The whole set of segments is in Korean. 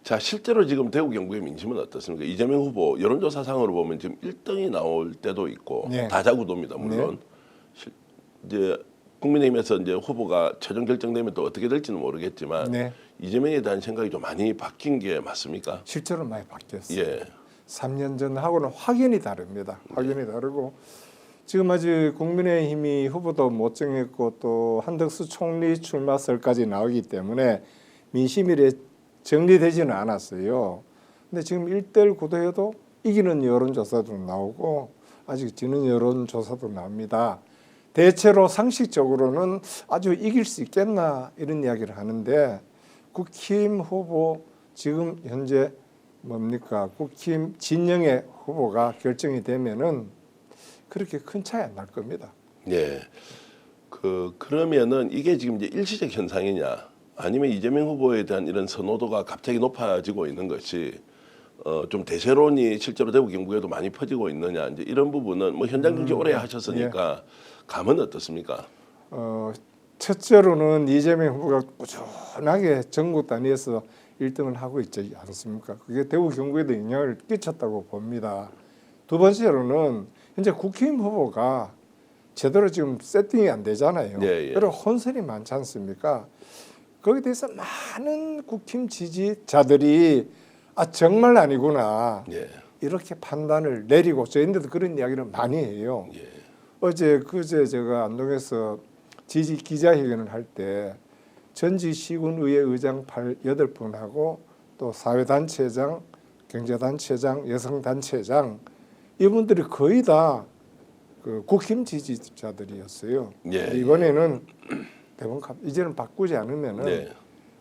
자, 실제로 지금 대구 경북의 민심은 어떻습니까? 이재명 후보 여론조사상으로 보면 지금 1등이 나올 때도 있고 네. 다자구도입니다. 물론 이제 국민의힘에서 이제 후보가 최종 결정되면 또 어떻게 될지는 모르겠지만 네. 이재명에 대한 생각이 좀 많이 바뀐 게 맞습니까? 실제로 많이 바뀌었어요. 예. 3년 전하고는 확연히 다릅니다. 확연히 다르고 지금 아직 국민의힘이 후보도 못 정했고 또 한덕수 총리 출마설까지 나오기 때문에 민심이 정리되지는 않았어요. 근데 지금 1대1 구도에도 이기는 여론조사도 나오고 아직 지는 여론조사도 나옵니다. 대체로 상식적으로는 아주 이길 수 있겠나 이런 이야기를 하는데 국힘 후보 지금 현재 뭡니까? 국힘 진영의 후보가 결정이 되면은 그렇게 큰 차이 안 날 겁니다. 예. 그러면은 이게 지금 이제 일시적 현상이냐 아니면 이재명 후보에 대한 이런 선호도가 갑자기 높아지고 있는 것이 좀 대세론이 실제로 대구 경북에도 많이 퍼지고 있느냐 이제 이런 부분은 뭐 현장 경제 오래 하셨으니까 감은 어떻습니까? 첫째로는 이재명 후보가 꾸준하게 전국 단위에서 1등을 하고 있지 않습니까? 그게 대구 경북에도 영향을 끼쳤다고 봅니다. 두 번째로는 현재 국힘 후보가 제대로 지금 세팅이 안 되잖아요. 예, 예. 그리고 혼선이 많지 않습니까? 거기에 대해서 많은 국힘 지지자들이 정말 아니구나 예. 이렇게 판단을 내리고 저희들도 그런 이야기를 많이 해요. 예. 그제 제가 안동에서 지지 기자회견을 할 때 전직 시군의회 의장 8분하고 또 사회단체장, 경제단체장, 여성단체장 이분들이 거의 다 그 국힘 지지자들이었어요. 예. 이번에는 대부분 이제는 바꾸지 않으면은 네.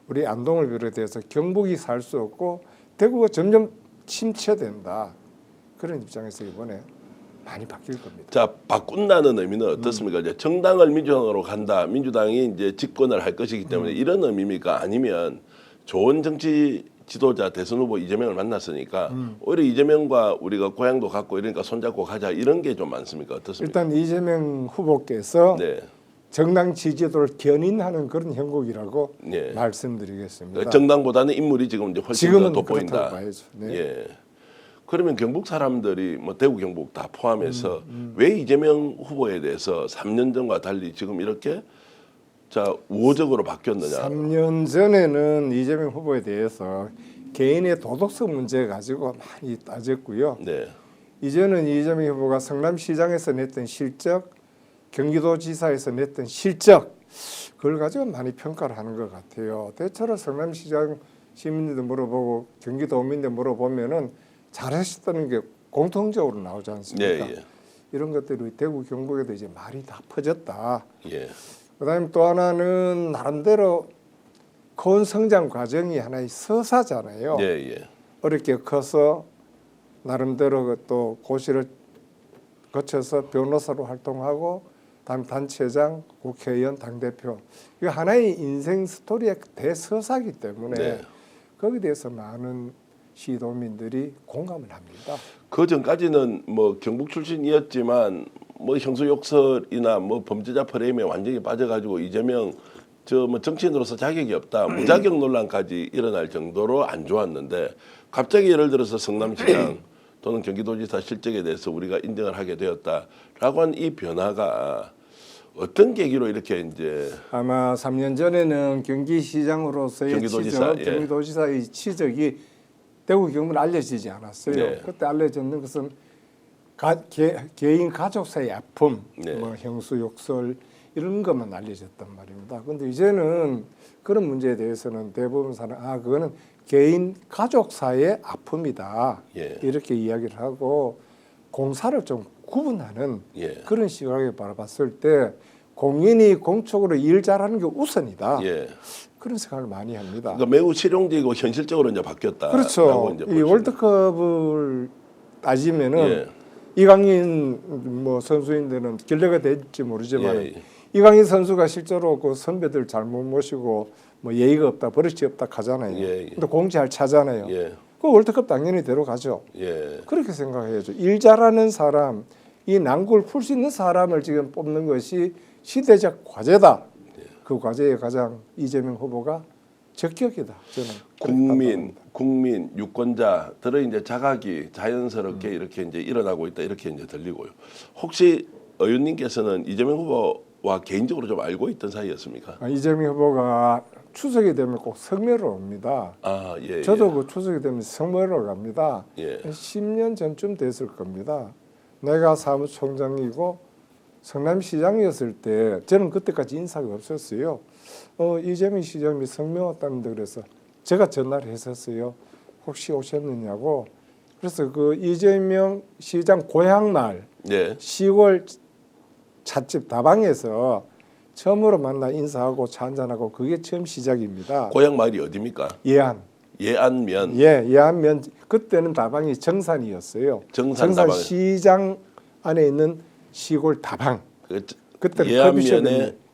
우리 안동을 비롯해서 경북이 살 수 없고 대구가 점점 침체된다. 그런 입장에서 이번에 많이 바뀔 겁니다. 자, 바꾼다는 의미는 어떻습니까? 이제 정당을 민주당으로 간다. 민주당이 이제 집권을 할 것이기 때문에 이런 의미입니까? 아니면 좋은 정치 지도자 대선 후보 이재명을 만났으니까 오히려 이재명과 우리가 고향도 같고 이러니까 손잡고 가자 이런 게 좀 많습니까? 어떻습니까? 일단 이재명 후보께서 네. 정당 지지도를 견인하는 그런 형국이라고 네. 말씀드리겠습니다. 정당보다는 인물이 지금 이제 훨씬 더 지금은 돋보인다. 그렇다고 봐야죠. 네. 예. 그러면 경북 사람들이 뭐 대구 경북 다 포함해서 왜 이재명 후보에 대해서 3년 전과 달리 지금 이렇게 자 우호적으로 바뀌었느냐? 3년 전에는 이재명 후보에 대해서 개인의 도덕성 문제 가지고 많이 따졌고요. 네. 이제는 이재명 후보가 성남시장에서 냈던 실적, 경기도지사에서 냈던 실적 그걸 가지고 많이 평가를 하는 것 같아요. 대체로 성남시장 시민들도 물어보고 경기도민들 물어보면은 잘하셨다는 게 공통적으로 나오지 않습니까? 예, 예. 이런 것들이 대구 경북에도 이제 말이 다 퍼졌다. 예. 그다음에 또 하나는 나름대로 큰 성장 과정이 하나의 서사잖아요. 예, 예. 어렵게 커서 나름대로 또 고시를 거쳐서 변호사로 활동하고 다음 단체장, 국회의원, 당대표 이거 하나의 인생 스토리의 대서사기 때문에 네. 거기에 대해서 많은 시도민들이 공감을 합니다. 그 전까지는 뭐 경북 출신이었지만 뭐 형수 욕설이나 뭐 범죄자 프레임에 완전히 빠져가지고 이재명 저 뭐 정치인으로서 자격이 없다 무자격 논란까지 일어날 정도로 안 좋았는데 갑자기 예를 들어서 성남시장 또는 경기도지사 실적에 대해서 우리가 인정을 하게 되었다라고 한 이 변화가 어떤 계기로 이렇게 이제 아마 3년 전에는 경기시장으로서의 경기도지사, 치적, 경기도지사의 치적이 대구 경북은 알려지지 않았어요. 네. 그때 알려졌는 것은 개인 가족사의 아픔, 네. 뭐 형수 욕설 이런 것만 알려졌단 말입니다. 그런데 이제는 그런 문제에 대해서는 대부분 사람 그거는 개인 가족사의 아픔이다. 예. 이렇게 이야기를 하고 공사를 좀 구분하는 예. 그런 시각에 바라봤을 때 공인이 공적으로 일 잘하는 게 우선이다. 예. 그런 생각을 많이 합니다. 그러니까 매우 실용적이고 현실적으로 이제 바뀌었다. 그렇죠. 이 월드컵을 따지면은 예. 이강인 뭐 선수인들은 결례가 될지 모르지만 예, 예. 이강인 선수가 실제로 그 선배들 잘못 모시고 뭐 예의가 없다, 버릇이 없다 하잖아요. 예, 예. 근데 공 잘 차잖아요. 예. 그 월드컵 당연히 데려가죠. 예. 그렇게 생각해야죠. 일 잘하는 사람, 이 난국을 풀 수 있는 사람을 지금 뽑는 것이 시대적 과제다. 그 과제에 가장 이재명 후보가 적격이다. 저는 국민, 유권자들의 이제 자각이 자연스럽게 이렇게 이제 일어나고 있다 이렇게 이제 들리고요. 혹시 의원님께서는 이재명 후보와 개인적으로 좀 알고 있던 사이였습니까? 이재명 후보가 추석이 되면 꼭 성묘로 옵니다. 아, 예. 저도 그 추석이 되면 성묘로 갑니다. 예. 10년 전쯤 됐을 겁니다. 내가 사무총장이고 성남시장이었을 때 저는 그때까지 인사가 없었어요. 이재명 시장이 성묘 왔다는데 그래서 제가 전화를 했었어요. 혹시 오셨느냐고. 그래서 그 이재명 시장 고향날 예. 10월 찻집 다방에서 처음으로 만나 인사하고 차 한잔하고 그게 처음 시작입니다. 고향 마을이 어디입니까? 예안. 예안면. 예안면 그때는 다방이 정산이었어요. 정산 다방. 시장 안에 있는 시골 다방. 그때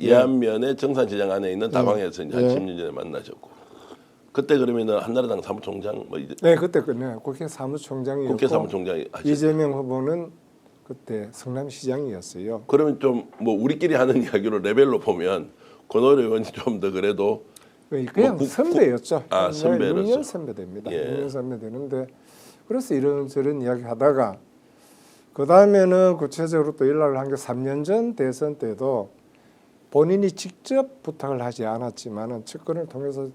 예안면에 정산시장 안에 있는 다방에서 이제 한 예. 10년 전에 만나셨고 그때 그러면은 한나라당 사무총장 뭐 이제 네, 그때 국회 사무총장이었고 국회 사무총장이 하셨어요. 이재명 후보는 그때 성남시장이었어요. 그러면 좀 뭐 우리끼리 하는 이야기로 레벨로 보면 권오래 의원이 좀 더 그래도 그냥 선배였죠. 아, 선배로서. 6년 선배 됩니다. 예. 6년 선배 되는데 그래서 이런저런 이야기 하다가 그 다음에는 구체적으로 또 연락을 한 게 3년 전 대선 때도 본인이 직접 부탁을 하지 않았지만은 측근을 통해서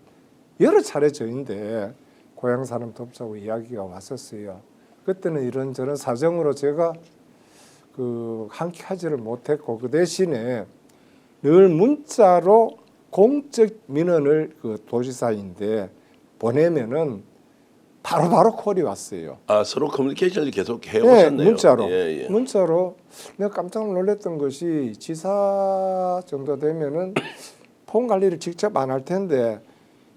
여러 차례 저인데 고향 사람 돕자고 이야기가 왔었어요. 그때는 이런저런 사정으로 제가 함께 하지를 못했고 그 대신에 늘 문자로 공적 민원을 도지사인데 보내면은 바로바로 콜이 왔어요. 아 서로 커뮤니케이션을 계속 해오셨네요. 네, 문자로. 예, 예. 문자로 내가 깜짝 놀랐던 것이 지사 정도 되면은 폰 관리를 직접 안 할 텐데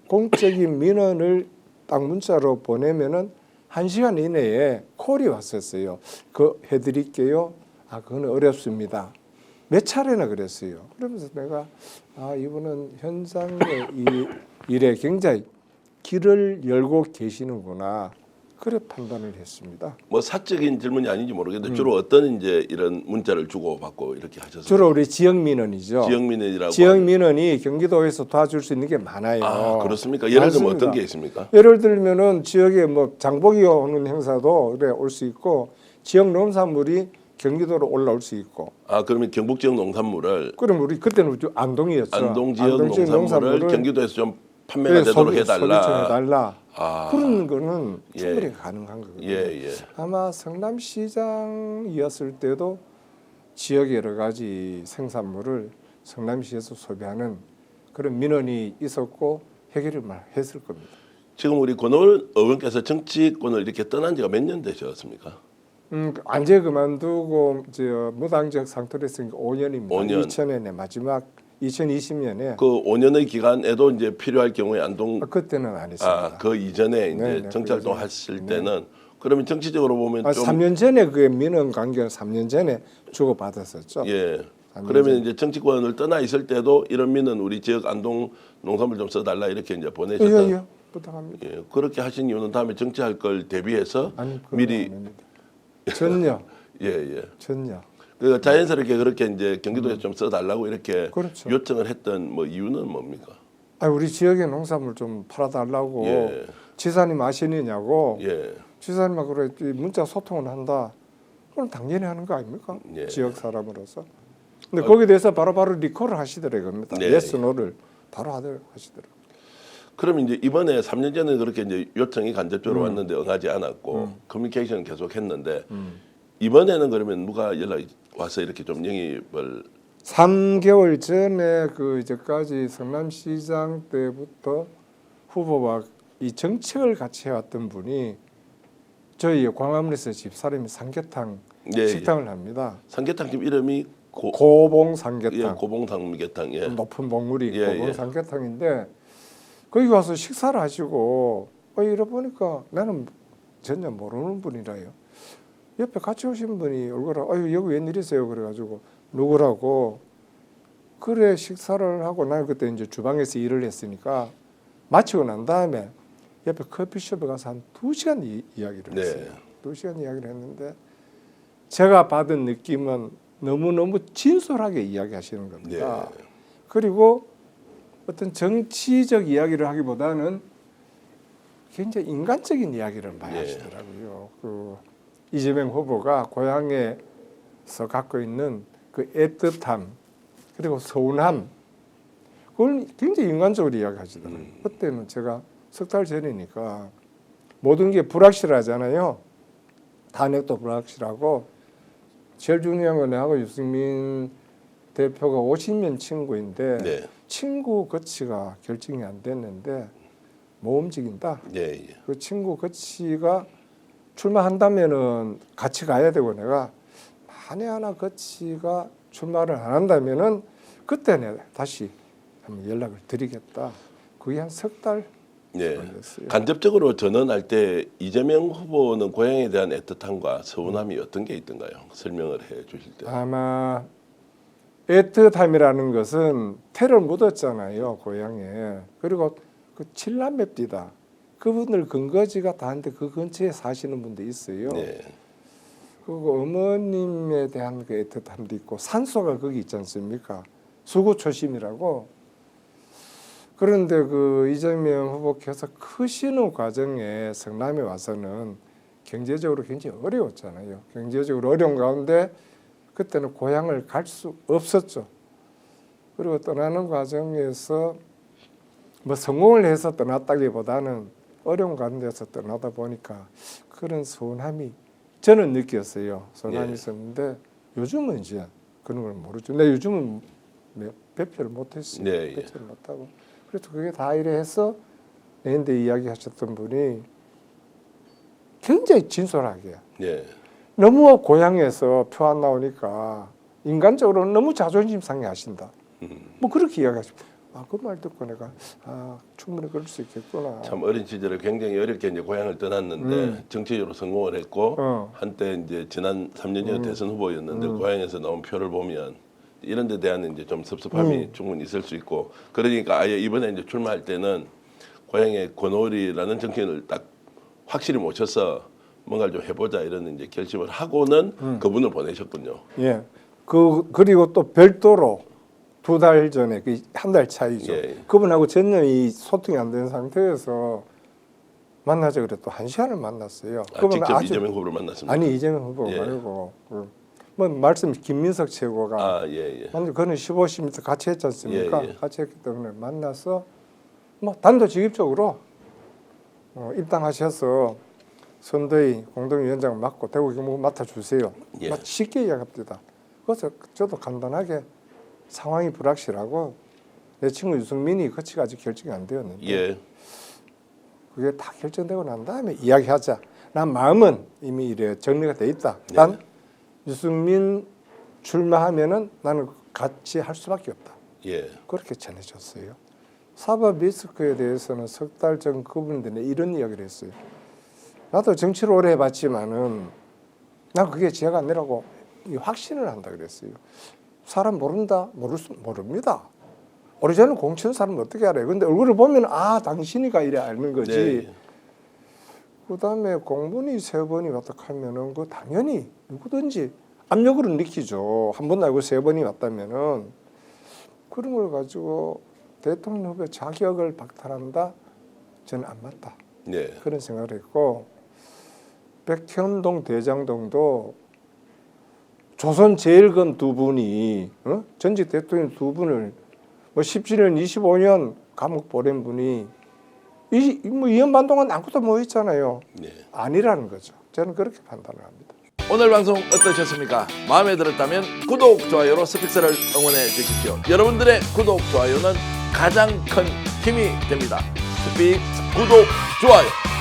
공적인 민원을 딱 문자로 보내면은 1시간 이내에 콜이 왔었어요. 그 해드릴게요. 아 그건 어렵습니다. 몇 차례나 그랬어요. 그러면서 내가 이분은 현장의 이 일에 굉장히 길을 열고 계시는구나. 그래 판단을 했습니다. 뭐 사적인 질문이 아닌지 모르겠는데 주로 어떤 이제 이런 문자를 주고 받고 이렇게 하셨어요? 주로 우리 지역 민원이죠. 지역 민원이라고. 지역 민원이 경기도에서 도와줄 수 있는 게 많아요. 아 그렇습니까? 예를 들면 많습니다. 어떤 게 있습니까? 예를 들면은 지역에 뭐 장보기 오는 행사도 그래 올 수 있고 지역 농산물이 경기도로 올라올 수 있고. 아 그러면 경북 지역 농산물을 그럼 우리 그때는 우리 안동이었죠. 안동 지역 농산물을 경기도에서 좀 판매가 그래, 되도록 해달라. 소비청해달라. 아. 그런 거는 예. 충분히 가능한 거거든요. 예. 아마 성남시장이었을 때도 지역 여러 가지 생산물을 성남시에서 소비하는 그런 민원이 있었고 해결을 했을 겁니다. 지금 우리 권오래 의원께서 정치권을 이렇게 떠난 지가 몇 년 되셨습니까? 안제 그만두고 무당적 상태로 했으니까 5년입니다. 5년. 2000년에 마지막 2020년에 그 5년의 기간에도 이제 필요할 경우에 안동 그때는 안 했습니다. 그 이전에 이제 네, 정치 그 활동 이전에. 하실 때는 그러면 정치적으로 보면 좀 3년 전에 그게 민원 관계는 3년 전에 주고 받았었죠. 예. 그러면 이제 정치권을 떠나 있을 때도 이런 민원 우리 지역 안동 농산물 좀 써달라 이렇게 이제 보내셨다. 예, 부탁합니다. 예. 그렇게 하신 이유는 다음에 정치할 걸 대비해서 아니 그건 미리 아닙니다. 전혀 예. 전혀. 그 자연스럽게 그렇게 이제 경기도에 좀 써달라고 이렇게 그렇죠. 요청을 했던 뭐 이유는 뭡니까? 우리 지역의 농산물 좀 팔아달라고 예. 지사님 아시느냐고 예. 지사님하고 그래 문자 소통을 한다. 그럼 당연히 하는 거 아닙니까? 예. 지역 사람으로서. 근데 거기에 대해서 바로바로 리콜을 하시더라고요. 겁니다. 네. 예스 노를 바로 하시더라고요. 그럼 이제 이번에 3년 전에 그렇게 이제 요청이 간접적으로 왔는데 응하지 않았고 커뮤니케이션을 계속 했는데 이번에는 그러면 누가 연락이 와서 이렇게 좀 영입을 3개월 전에 그 이제까지 성남시장 때부터 후보와 이 정책을 같이 해왔던 분이 저희 광화문에서 집사람이 삼계탕 예, 식당을 합니다. 삼계탕집 이름이 고봉 삼계탕. 예, 고봉 삼계탕. 예. 높은 봉우리 예, 고봉 예. 삼계탕인데 거기 와서 식사를 하시고 이러 보니까 나는 전혀 모르는 분이라요. 옆에 같이 오신 분이 얼굴을 여기 웬일이세요? 그래가지고 누구라고 그래 식사를 하고 나는 그때 이제 주방에서 일을 했으니까 마치고 난 다음에 옆에 커피숍에 가서 한 2시간 이야기를 했어요. 2시간 이야기를 했는데 제가 받은 느낌은 너무너무 진솔하게 이야기하시는 겁니다. 네. 그리고 어떤 정치적 이야기를 하기보다는 굉장히 인간적인 이야기를 많이 예. 하시더라고요. 그 이재명 후보가 고향에서 갖고 있는 그 애틋함 그리고 서운함 그걸 굉장히 인간적으로 이야기하시더라고요. 그때는 제가 석 달 전이니까 모든 게 불확실하잖아요. 탄핵도 불확실하고 제일 중요한 건 내하고 유승민 대표가 50년 친구인데 네. 친구 거치가 결정이 안 됐는데 못 움직인다. 예, 예. 그 친구 거치가 출마한다면은 같이 가야 되고 내가 만에 하나 거치가 출마를 안 한다면은 그때 내가 다시 한번 연락을 드리겠다. 그게 한 석 달 예. 걸렸어요. 간접적으로 전언할 때 이재명 후보는 고향에 대한 애틋함과 서운함이 어떤 게 있던가요? 설명을 해 주실 때. 아마 애틋함이라는 것은 태를 묻었잖아요 고향에. 그리고 그 칠남매입니다. 그분들 근거지가 다한데 그 근처에 사시는 분도 있어요. 네. 그리고 어머님에 대한 그 애틋함도 있고 산소가 거기 있지 않습니까? 수구초심이라고. 그런데 그 이재명 후보께서 크시는 과정에 성남에 와서는 경제적으로 굉장히 어려웠잖아요. 경제적으로 어려운 가운데 그때는 고향을 갈 수 없었죠. 그리고 떠나는 과정에서 뭐 성공을 해서 떠났다기보다는 어려운 가운데서 떠나다 보니까 그런 서운함이 저는 느꼈어요. 서운함이 예. 있었는데 요즘은 이제 그런 걸 모르죠. 근데 요즘은 배표를 못했어요. 네, 예. 배표를 못하고. 그래서 그게 다 이래 해서 내인데 이야기하셨던 분이 굉장히 진솔하게 예. 너무 고향에서 표 안 나오니까 인간적으로 너무 자존심 상해하신다. 뭐 그렇게 이야기하시고 그 말 듣고 내가 충분히 그럴 수 있겠구나. 참 어린 시절에 굉장히 어렵게 이제 고향을 떠났는데 정치적으로 성공을 했고 한때 이제 지난 3년 전 대선 후보였는데 고향에서 나온 표를 보면 이런 데 대한 이제 좀 섭섭함이 충분히 있을 수 있고 그러니까 아예 이번에 이제 출마할 때는 고향에 권오리라는 정치인을 딱 확실히 모셔서 뭔가를 좀 해보자 이런 이제 결심을 하고는 그분을 보내셨군요. 예. 그리고 또 별도로 2달 전에 한 달 차이죠. 예. 그분하고 전혀 이 소통이 안 된 상태에서 만나자 그래 또 1시간을 만났어요. 직접 이재명 후보를 만났습니다. 아니 이재명 후보 예. 말고 뭐 말씀 김민석 최고가 예. 그는 15, 10m 같이 했지 않습니까? 예, 예. 같이 했기 때문에 만나서 뭐 단도직입적으로 입당하셔서 선대위 공동위원장을 맡고 대구 경북 맡아주세요. 예. 쉽게 이야기합니다. 그래서 저도 간단하게 상황이 불확실하고 내 친구 유승민이 거치가 아직 결정이 안 되었는데 예. 그게 다 결정되고 난 다음에 이야기하자. 난 마음은 이미 이래 정리가 돼 있다. 난 유승민 출마하면은 나는 같이 할 수밖에 없다. 예. 그렇게 전해줬어요. 사법 리스크에 대해서는 석 달 전 그분들이 이런 이야기를 했어요. 나도 정치를 오래 해봤지만은 난 그게 죄가 아니라고 확신을 한다 그랬어요. 사람 모른다? 모릅니다. 오래전에 공천 사람 어떻게 알아요? 근데 얼굴을 보면 당신이가 이래 알는 거지. 네. 그다음에 공문이 3번이 왔다 하면은 그 당연히 누구든지 압력으로 느끼죠. 한 번 알고 3번이 왔다면은 그런 걸 가지고 대통령 후보 자격을 박탈한다? 저는 안 맞다. 네. 그런 생각을 했고 백현동 대장동도 조선 제일건 2분이 전직 대통령 2분을 뭐 17년, 25년 감옥 보낸 분이 뭐 2년 반 동안 아무것도 못 했잖아요. 네. 아니라는 거죠. 저는 그렇게 판단을 합니다. 오늘 방송 어떠셨습니까? 마음에 들었다면 구독, 좋아요로 스픽스를 응원해 주십시오. 여러분들의 구독, 좋아요는 가장 큰 힘이 됩니다. 스픽스 구독, 좋아요.